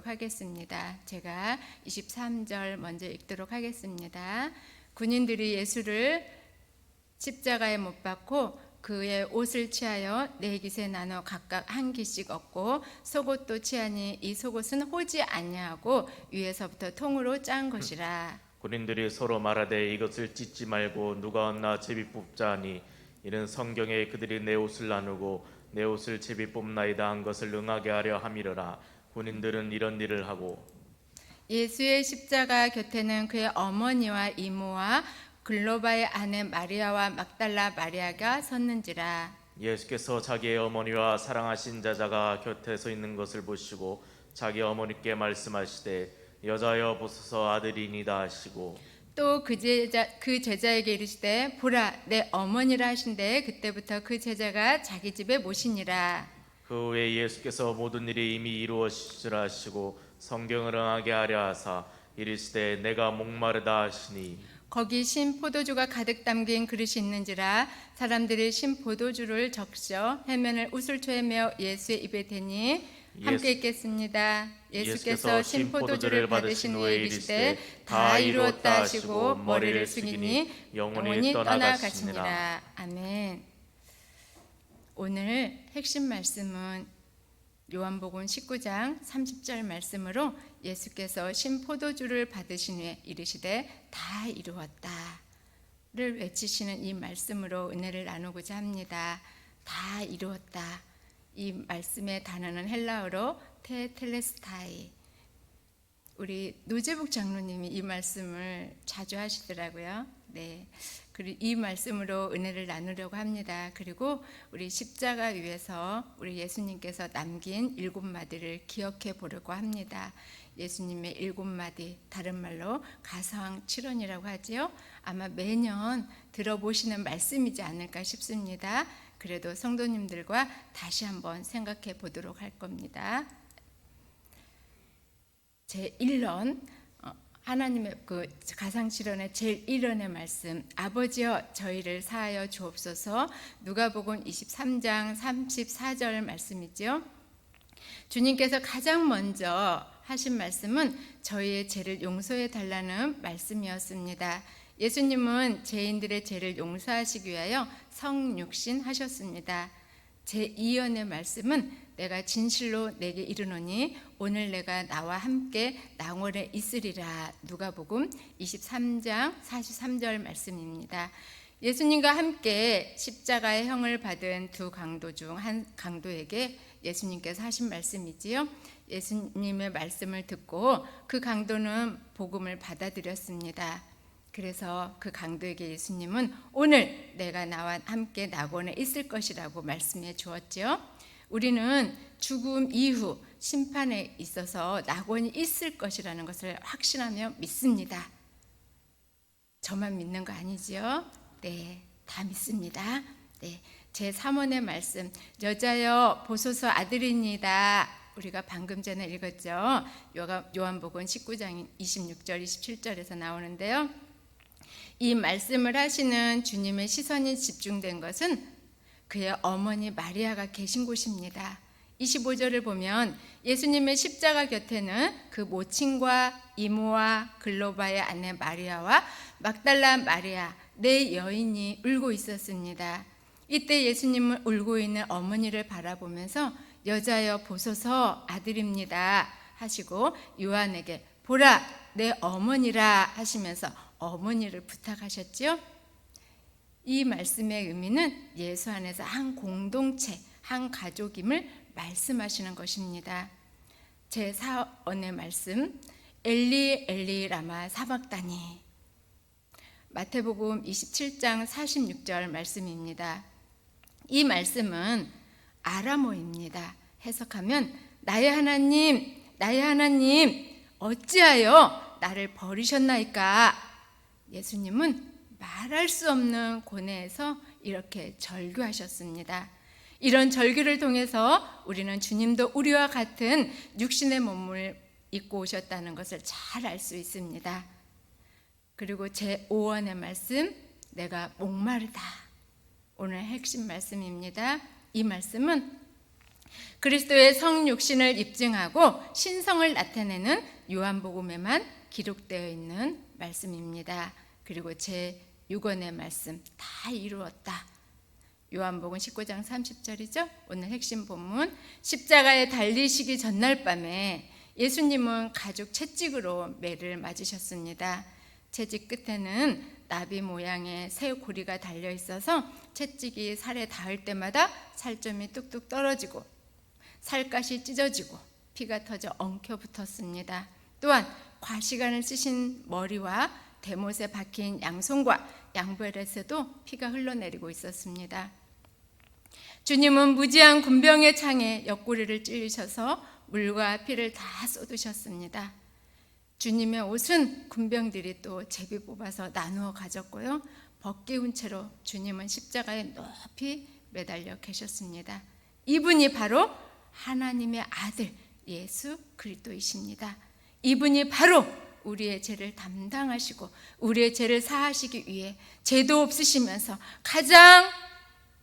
읽도록 하겠습니다. 제가 23절 먼저 읽도록 하겠습니다. 군인들이 예수를 십자가에 못 박고 그의 옷을 취하여 네 깃에 나눠 각각 한 깃씩 얻고 속옷도 취하니 이 속옷은 호지 아니하고 위에서부터 통으로 짠 것이라. 군인들이 서로 말하되 이것을 찢지 말고 누가 얻나 제비 뽑자 하니 이는 성경에 그들이 내 옷을 나누고 내 옷을 제비 뽑나이다 한 것을 응하게 하려 함이러라. 군인들은 이런 일을 하고 예수의 십자가 곁에는 그의 어머니와 이모와 글로바의 아내 마리아와 막달라 마리아가 섰는지라. 예수께서 자기의 어머니와 사랑하신 자자가 곁에 서 있는 것을 보시고 자기 어머니께 말씀하시되 여자여 보소서 아들이니다 하시고 또 그 제자에게 이르시되 보라 내 어머니라 하신대 그때부터 그 제자가 자기 집에 모시니라. 그 후에 예수께서 모든 일이 이미 이루어지시라 하시고 성경을 응하게 하려 하사 이르시되 내가 목마르다 하시니 거기 신 포도주가 가득 담긴 그릇이 있는지라. 사람들이 신 포도주를 적셔 해면을 우슬초에 메어 예수의 입에 대니 함께 읽겠습니다. 예수께서 신 포도주를 받으신 후에 이르시되 다 이루었다 하시고 머리를 숙이니 영원히 떠나가시니라. 아멘. 오늘 핵심 말씀은 요한복음 19장 30절 말씀으로 예수께서 신 포도주를 받으신 후에 이르시되 다 이루었다를 외치시는 이 말씀으로 은혜를 나누고자 합니다. 다 이루었다. 이 말씀의 단어는 헬라어로 테텔레스타이. 우리 노재북 장로님이 이 말씀을 자주 하시더라고요. 네, 그리고 이 말씀으로 은혜를 나누려고 합니다. 그리고 우리 십자가 위에서 우리 예수님께서 남긴 7마디를 기억해 보려고 합니다. 예수님의 7마디, 다른 말로 가상 7원이라고 하지요. 아마 매년 들어보시는 말씀이지 않을까 싶습니다. 그래도 성도님들과 다시 한번 생각해 보도록 할 겁니다. 제1론 하나님의 그 가상실현의 제일 1원의 말씀, 아버지여 저희를 사하여 주옵소서. 누가복음 23장 34절 말씀이죠. 주님께서 가장 먼저 하신 말씀은 저희의 죄를 용서해 달라는 말씀이었습니다. 예수님은 죄인들의 죄를 용서하시기 위하여 성육신 하셨습니다. 제2연의 말씀은 내가 진실로 내게 이르노니 오늘 내가 나와 함께 낙원에 있으리라. 누가복음 23장 43절 말씀입니다. 예수님과 함께 십자가의 형을 받은 두 강도 중 한 강도에게 예수님께서 하신 말씀이지요. 예수님의 말씀을 듣고 그 강도는 복음을 받아들였습니다. 그래서 그 강도에게 예수님은 오늘 내가 나와 함께 낙원에 있을 것이라고 말씀해 주었죠. 우리는 죽음 이후 심판에 있어서 낙원이 있을 것이라는 것을 확신하며 믿습니다. 저만 믿는 거 아니지요? 네, 다 믿습니다. 네, 제3원의 말씀, 여자여 보소서 아들이니이다. 우리가 방금 전에 읽었죠. 요한복음 19장 26절 27절에서 나오는데요. 이 말씀을 하시는 주님의 시선이 집중된 것은 그의 어머니 마리아가 계신 곳입니다. 25절을 보면 예수님의 십자가 곁에는 그 모친과 이모와 글로바의 아내 마리아와 막달라 마리아 네 여인이 울고 있었습니다. 이때 예수님은 울고 있는 어머니를 바라보면서 여자여 보소서 아들입니다 하시고 요한에게 보라 내 어머니라 하시면서 어머니를 부탁하셨지요. 이 말씀의 의미는 예수 안에서 한 공동체, 한 가족임을 말씀하시는 것입니다. 제4원의 말씀, 엘리 엘리 라마 사박다니. 마태복음 27장 46절 말씀입니다. 이 말씀은 아람어입니다. 해석하면 나의 하나님, 나의 하나님 어찌하여 나를 버리셨나이까. 예수님은 말할 수 없는 고뇌에서 이렇게 절규하셨습니다. 이런 절규를 통해서 우리는 주님도 우리와 같은 육신의 몸을 입고 오셨다는 것을 잘 알 수 있습니다. 그리고 제5원의 말씀, 내가 목마르다. 오늘 핵심 말씀입니다. 이 말씀은 그리스도의 성육신을 입증하고 신성을 나타내는 요한복음에만 기록되어 있는 말씀입니다. 그리고 제6권의 말씀 다 이루었다. 요한복음 19장 30절이죠. 오늘 핵심 본문. 십자가에 달리시기 전날 밤에 예수님은 가죽 채찍으로 매를 맞으셨습니다. 채찍 끝에는 나비 모양의 새 고리가 달려 있어서 채찍이 살에 닿을 때마다 살점이 뚝뚝 떨어지고 살갗이 찢어지고 피가 터져 엉켜 붙었습니다. 또한 과시간을 쓰신 머리와 대못에 박힌 양손과 양발에서도 피가 흘러내리고 있었습니다. 주님은 무지한 군병의 창에 옆구리를 찔리셔서 물과 피를 다 쏟으셨습니다. 주님의 옷은 군병들이 또 제비 뽑아서 나누어 가졌고요. 벗기운 채로 주님은 십자가에 높이 매달려 계셨습니다. 이분이 바로 하나님의 아들 예수 그리스도이십니다. 이분이 바로 우리의 죄를 담당하시고 우리의 죄를 사하시기 위해 죄도 없으시면서 가장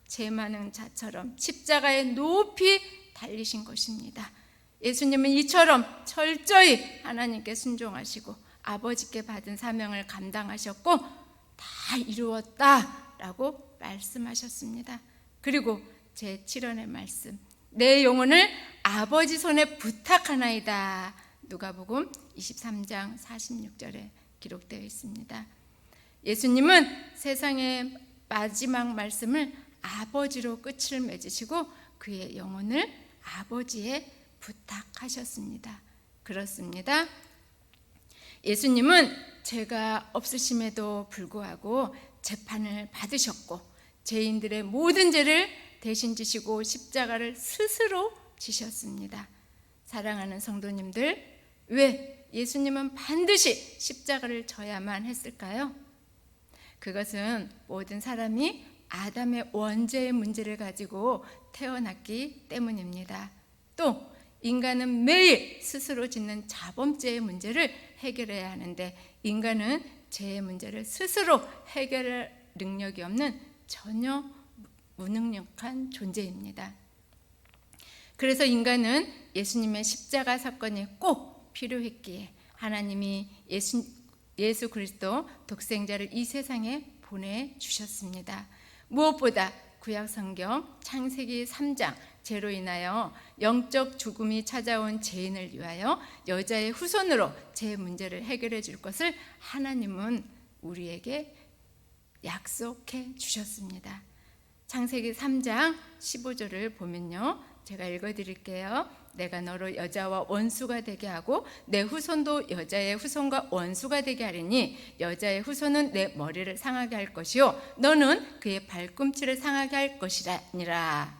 죄 많은 자처럼 십자가에 높이 달리신 것입니다. 예수님은 이처럼 철저히 하나님께 순종하시고 아버지께 받은 사명을 감당하셨고 다 이루었다라고 말씀하셨습니다. 그리고 제7원의 말씀, 내 영혼을 아버지 손에 부탁하나이다. 누가복음 23장 46절에 기록되어 있습니다. 예수님은 세상의 마지막 말씀을 아버지로 끝을 맺으시고 그의 영혼을 아버지에 부탁하셨습니다. 그렇습니다. 예수님은 죄가 없으심에도 불구하고 재판을 받으셨고 죄인들의 모든 죄를 대신 지시고 십자가를 스스로 지셨습니다. 사랑하는 성도님들, 왜 예수님은 반드시 십자가를 져야만 했을까요? 그것은 모든 사람이 아담의 원죄의 문제를 가지고 태어났기 때문입니다. 또 인간은 매일 스스로 짓는 자범죄의 문제를 해결해야 하는데 인간은 죄의 문제를 스스로 해결할 능력이 없는 전혀 무능력한 존재입니다. 그래서 인간은 예수님의 십자가 사건이 꼭 필요했기에 하나님이 예수 그리스도 독생자를 이 세상에 보내주셨습니다. 무엇보다 구약 성경 창세기 3장 죄로 인하여 영적 죽음이 찾아온 죄인을 위하여 여자의 후손으로 죄 문제를 해결해 줄 것을 하나님은 우리에게 약속해 주셨습니다. 창세기 3장 15절을 보면요, 제가 읽어드릴게요. 내가 너로 여자와 원수가 되게 하고 내 후손도 여자의 후손과 원수가 되게 하리니 여자의 후손은 내 머리를 상하게 할 것이요 너는 그의 발꿈치를 상하게 할 것이라니라.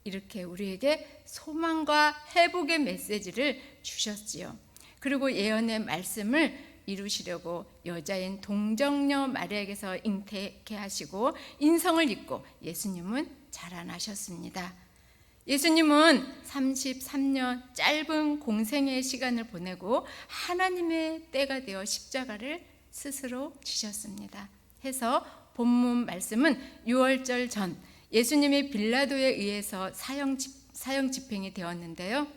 이렇게 우리에게 소망과 회복의 메시지를 주셨지요. 그리고 예언의 말씀을 이루시려고 여자인 동정녀 마리아에게서 잉태케 하시고 인성을 입고 예수님은 자라나셨습니다. 예수님은 33년 짧은 공생의 시간을 보내고 하나님의 때가 되어 십자가를 스스로 지셨습니다. 해서 본문 말씀은 6월절 전 예수님이 빌라도에 의해서 사형 집행이 되었는데요.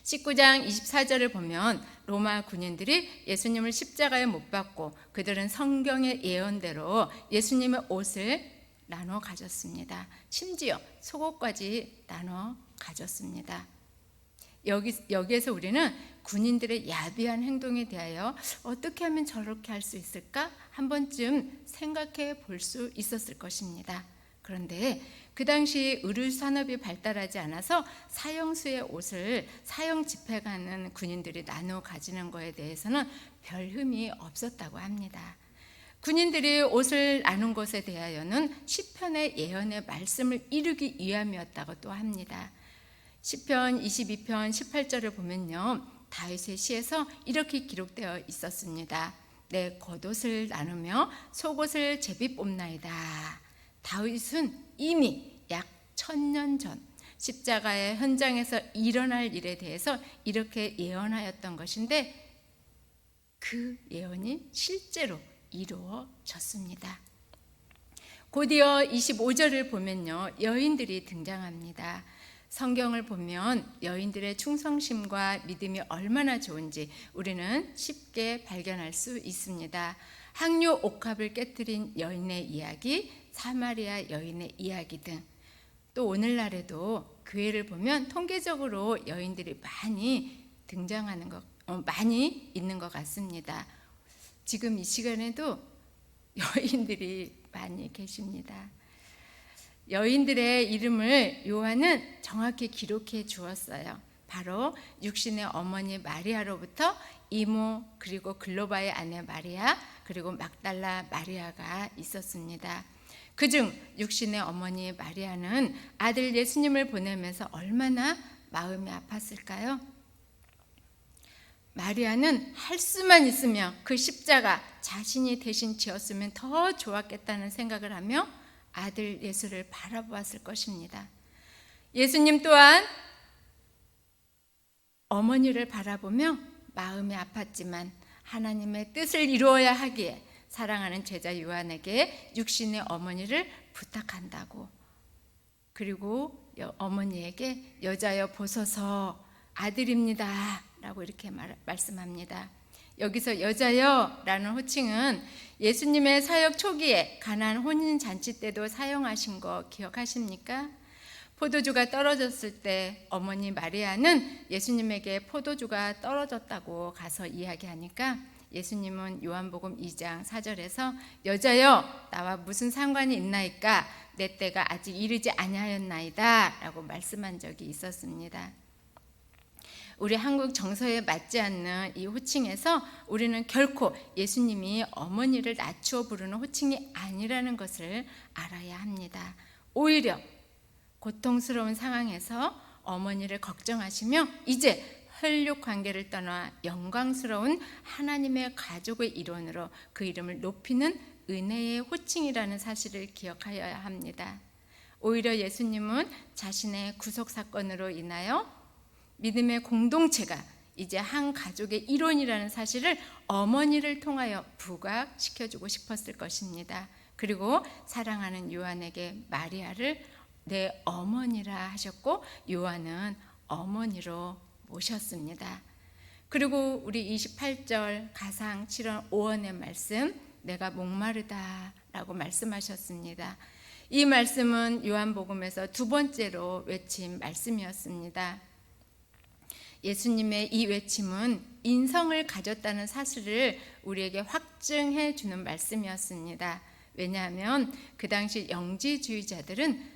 19장 24절을 보면 로마 군인들이 예수님을 십자가에 못 박고 그들은 성경의 예언대로 예수님의 옷을 나눠 가졌습니다. 심지어 속옷까지 나눠 가졌습니다. 여기에서 우리는 군인들의 야비한 행동에 대하여 어떻게 하면 저렇게 할 수 있을까? 한 번쯤 생각해 볼 수 있었을 것입니다. 그런데 그 당시 의류 산업이 발달하지 않아서 사형수의 옷을 사형 집행하는 군인들이 나눠 가지는 것에 대해서는 별 흠이 없었다고 합니다. 군인들이 옷을 나눈 것에 대하여는 시편의 예언의 말씀을 이루기 위함이었다고 또 합니다. 시편 22편 18절을 보면요, 다윗의 시에서 이렇게 기록되어 있었습니다. 내 겉옷을 나누며 속옷을 제비 뽑나이다. 다윗은 이미 약 1000년 전 십자가의 현장에서 일어날 일에 대해서 이렇게 예언하였던 것인데 그 예언이 실제로 이루어졌습니다. 곧이어 25절을 보면요, 여인들이 등장합니다. 성경을 보면 여인들의 충성심과 믿음이 얼마나 좋은지 우리는 쉽게 발견할 수 있습니다. 항요 옥합을 깨뜨린 여인의 이야기, 사마리아 여인의 이야기 등, 또 오늘날에도 교회를 보면 통계적으로 여인들이 많이 등장하는 많이 있는 것 같습니다. 지금 이 시간에도 여인들이 많이 계십니다. 여인들의 이름을 요한은 정확히 기록해 주었어요. 바로 육신의 어머니 마리아로부터 이모, 그리고 글로바의 아내 마리아, 그리고 막달라 마리아가 있었습니다. 그중 육신의 어머니 마리아는 아들 예수님을 보내면서 얼마나 마음이 아팠을까요? 마리아는 할 수만 있으면 그 십자가 자신이 대신 지었으면 더 좋았겠다는 생각을 하며 아들 예수를 바라보았을 것입니다. 예수님 또한 어머니를 바라보며 마음이 아팠지만 하나님의 뜻을 이루어야 하기에 사랑하는 제자 요한에게 육신의 어머니를 부탁한다고, 그리고 어머니에게 여자여 보소서 아들입니다 라고 이렇게 말씀합니다. 여기서 여자여 라는 호칭은 예수님의 사역 초기에 가나안 혼인잔치 때도 사용하신 거 기억하십니까? 포도주가 떨어졌을 때 어머니 마리아는 예수님에게 포도주가 떨어졌다고 가서 이야기하니까 예수님은 요한복음 2장 4절에서 여자여 나와 무슨 상관이 있나이까 내 때가 아직 이르지 아니하였나이다 라고 말씀한 적이 있었습니다. 우리 한국 정서에 맞지 않는 이 호칭에서 우리는 결코 예수님이 어머니를 낮추어 부르는 호칭이 아니라는 것을 알아야 합니다. 오히려 고통스러운 상황에서 어머니를 걱정하시며 이제 혈육 관계를 떠나 영광스러운 하나님의 가족의 일원으로 그 이름을 높이는 은혜의 호칭이라는 사실을 기억하여야 합니다. 오히려 예수님은 자신의 구속 사건으로 인하여 믿음의 공동체가 이제 한 가족의 일원이라는 사실을 어머니를 통하여 부각시켜주고 싶었을 것입니다. 그리고 사랑하는 요한에게 마리아를 내 어머니라 하셨고 요한은 어머니로 모셨습니다. 그리고 우리 28절 가상 7원 5원의 말씀, 내가 목마르다 라고 말씀하셨습니다. 이 말씀은 요한복음에서 두 번째로 외친 말씀이었습니다. 예수님의 이 외침은 인성을 가졌다는 사실을 우리에게 확증해 주는 말씀이었습니다. 왜냐하면 그 당시 영지주의자들은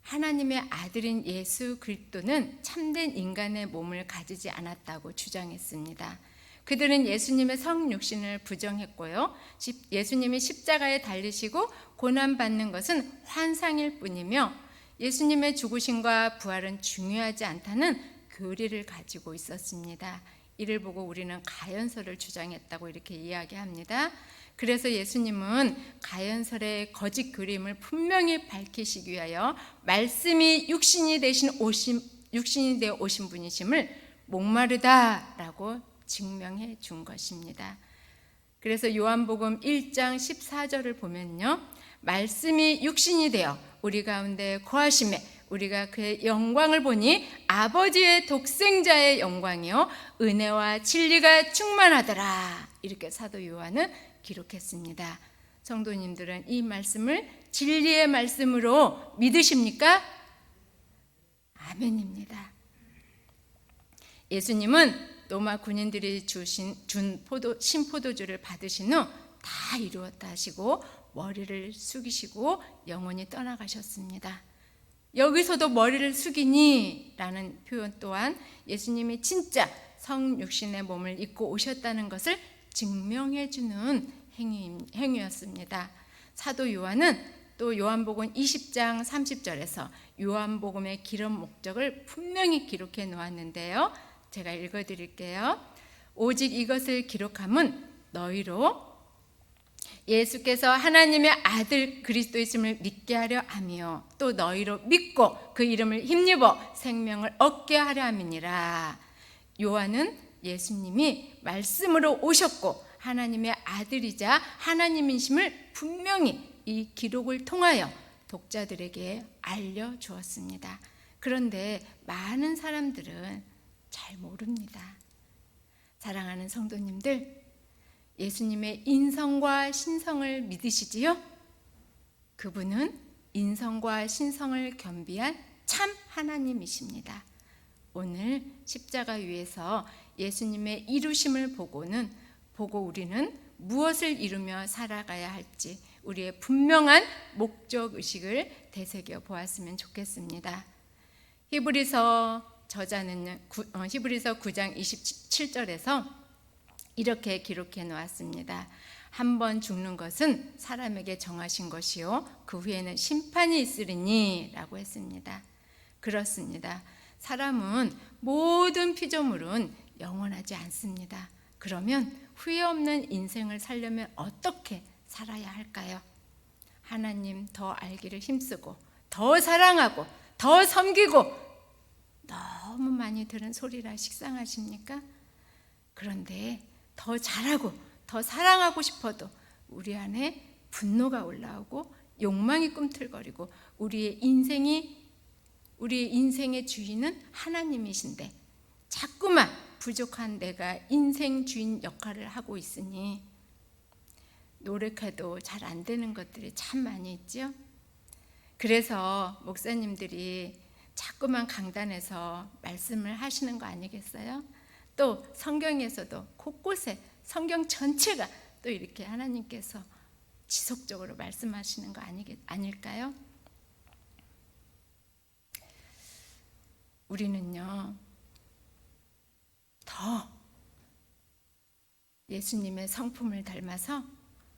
하나님의 아들인 예수 그리스도는 참된 인간의 몸을 가지지 않았다고 주장했습니다. 그들은 예수님의 성육신을 부정했고요. 예수님이 십자가에 달리시고 고난받는 것은 환상일 뿐이며 예수님의 죽으심과 부활은 중요하지 않다는 교리를 가지고 있었습니다. 이를 보고 우리는 가연설을 주장했다고 이렇게 이야기합니다. 그래서 예수님은 가연설의 거짓 교리임을 분명히 밝히시기 위하여 말씀이 육신이 되어 오신 분이심을 목마르다라고 증명해 준 것입니다. 그래서 요한복음 1장 14절을 보면요, 말씀이 육신이 되어 우리 가운데 거하심에 우리가 그의 영광을 보니 아버지의 독생자의 영광이요 은혜와 진리가 충만하더라, 이렇게 사도 요한은 기록했습니다. 성도님들은 이 말씀을 진리의 말씀으로 믿으십니까? 아멘입니다. 예수님은 로마 군인들이 준 신포도주를 받으신 후 다 이루었다 하시고 머리를 숙이시고 영원히 떠나가셨습니다. 여기서도 머리를 숙이니 라는 표현 또한 예수님이 진짜 성육신의 몸을 입고 오셨다는 것을 증명해주는 행위였습니다. 사도 요한은 또 요한복음 20장 30절에서 요한복음의 기록 목적을 분명히 기록해 놓았는데요, 제가 읽어드릴게요. 오직 이것을 기록함은 너희로 예수께서 하나님의 아들 그리스도이심을 믿게 하려 하며 또 너희로 믿고 그 이름을 힘입어 생명을 얻게 하려 함이니라. 요한은 예수님이 말씀으로 오셨고 하나님의 아들이자 하나님이심을 분명히 이 기록을 통하여 독자들에게 알려주었습니다. 그런데 많은 사람들은 잘 모릅니다. 사랑하는 성도님들, 예수님의 인성과 신성을 믿으시지요? 그분은 인성과 신성을 겸비한 참 하나님이십니다. 오늘 십자가 위에서 예수님의 이루심을 보고 우리는 무엇을 이루며 살아가야 할지 우리의 분명한 목적의식을 되새겨 보았으면 좋겠습니다. 히브리서 저자는 히브리서 9장 27절에서 이렇게 기록해 놓았습니다. 한 번 죽는 것은 사람에게 정하신 것이요 그 후에는 심판이 있으리니 라고 했습니다. 그렇습니다. 사람은 모든 피조물은 영원하지 않습니다. 그러면 후회 없는 인생을 살려면 어떻게 살아야 할까요? 하나님 더 알기를 힘쓰고 더 사랑하고 더 섬기고, 너무 많이 들은 소리라 식상하십니까? 그런데 더 잘하고 더 사랑하고 싶어도 우리 안에 분노가 올라오고 욕망이 꿈틀거리고 우리의 인생의 주인은 하나님이신데 자꾸만 부족한 내가 인생 주인 역할을 하고 있으니 노력해도 잘 안 되는 것들이 참 많이 있죠. 그래서 목사님들이 자꾸만 강단에서 말씀을 하시는 거 아니겠어요? 또 성경에서도 곳곳에 성경 전체가 또 이렇게 하나님께서 지속적으로 말씀하시는 거 아닐까요? 우리는요, 더 예수님의 성품을 닮아서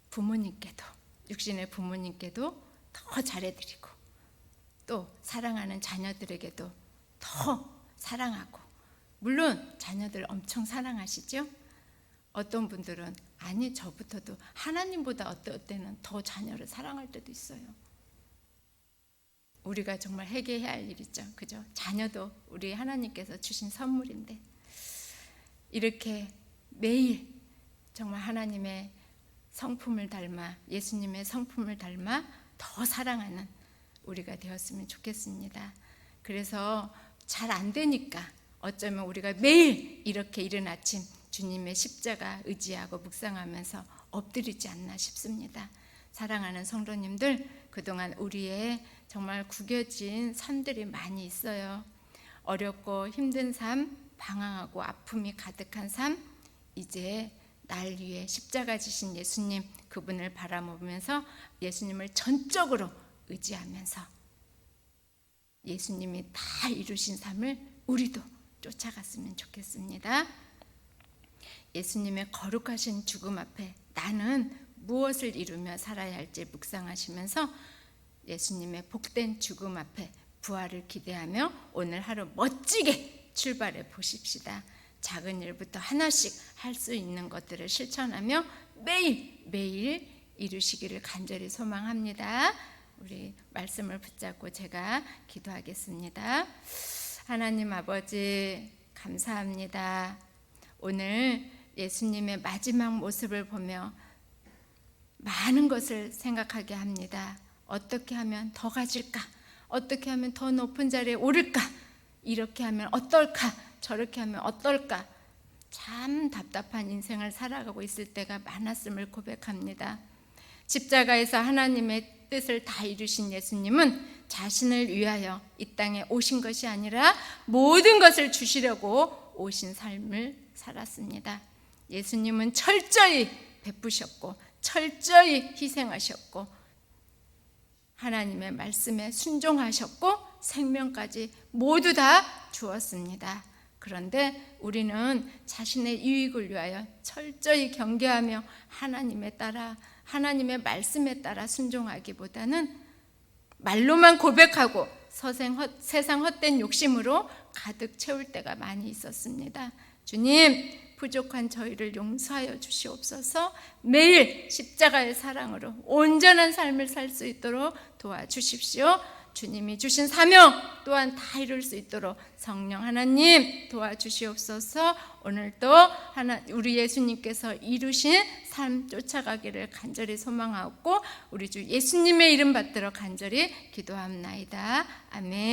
부모님께도, 육신의 부모님께도 더 잘해드리고, 또 사랑하는 자녀들에게도 더 사랑하고, 물론 자녀들 엄청 사랑하시죠? 어떤 분들은 아니 저부터도 하나님보다 어떨 때는 더 자녀를 사랑할 때도 있어요. 우리가 정말 회개해야 할 일이죠. 그죠? 자녀도 우리 하나님께서 주신 선물인데 이렇게 매일 정말 하나님의 성품을 닮아, 예수님의 성품을 닮아 더 사랑하는 우리가 되었으면 좋겠습니다. 그래서 잘 안 되니까 어쩌면 우리가 매일 이렇게 이른 아침 주님의 십자가 의지하고 묵상하면서 엎드리지 않나 싶습니다. 사랑하는 성도님들, 그동안 우리의 정말 구겨진 삶들이 많이 있어요. 어렵고 힘든 삶, 방황하고 아픔이 가득한 삶, 이제 날 위해 십자가 지신 예수님, 그분을 바라보면서 예수님을 전적으로 의지하면서 예수님이 다 이루신 삶을 우리도 쫓아갔으면 좋겠습니다. 예수님의 거룩하신 죽음 앞에 나는 무엇을 이루며 살아야 할지 묵상하시면서 예수님의 복된 죽음 앞에 부활을 기대하며 오늘 하루 멋지게 출발해 보십시다. 작은 일부터 하나씩 할 수 있는 것들을 실천하며 매일 이루시기를 간절히 소망합니다. 우리 말씀을 붙잡고 제가 기도하겠습니다. 하나님 아버지, 감사합니다. 오늘 예수님의 마지막 모습을 보며 많은 것을 생각하게 합니다. 어떻게 하면 더 가질까? 어떻게 하면 더 높은 자리에 오를까? 이렇게 하면 어떨까? 저렇게 하면 어떨까? 참 답답한 인생을 살아가고 있을 때가 많았음을 고백합니다. 십자가에서 하나님의 뜻을 다 이루신 예수님은 자신을 위하여 이 땅에 오신 것이 아니라 모든 것을 주시려고 오신 삶을 살았습니다. 예수님은 철저히 베푸셨고 철저히 희생하셨고 하나님의 말씀에 순종하셨고 생명까지 모두 다 주었습니다. 그런데 우리는 자신의 유익을 위하여 철저히 경계하며 하나님의 말씀에 따라 순종하기보다는 말로만 고백하고 세상 헛된 욕심으로 가득 채울 때가 많이 있었습니다. 주님, 부족한 저희를 용서하여 주시옵소서. 매일 십자가의 사랑으로 온전한 삶을 살 수 있도록 도와주십시오. 주님이 주신 사명 또한 다 이룰 수 있도록 성령 하나님 도와주시옵소서. 오늘도 우리 예수님께서 이루신 삶 쫓아가기를 간절히 소망하고 우리 주 예수님의 이름 받들어 간절히 기도합나이다. 아멘.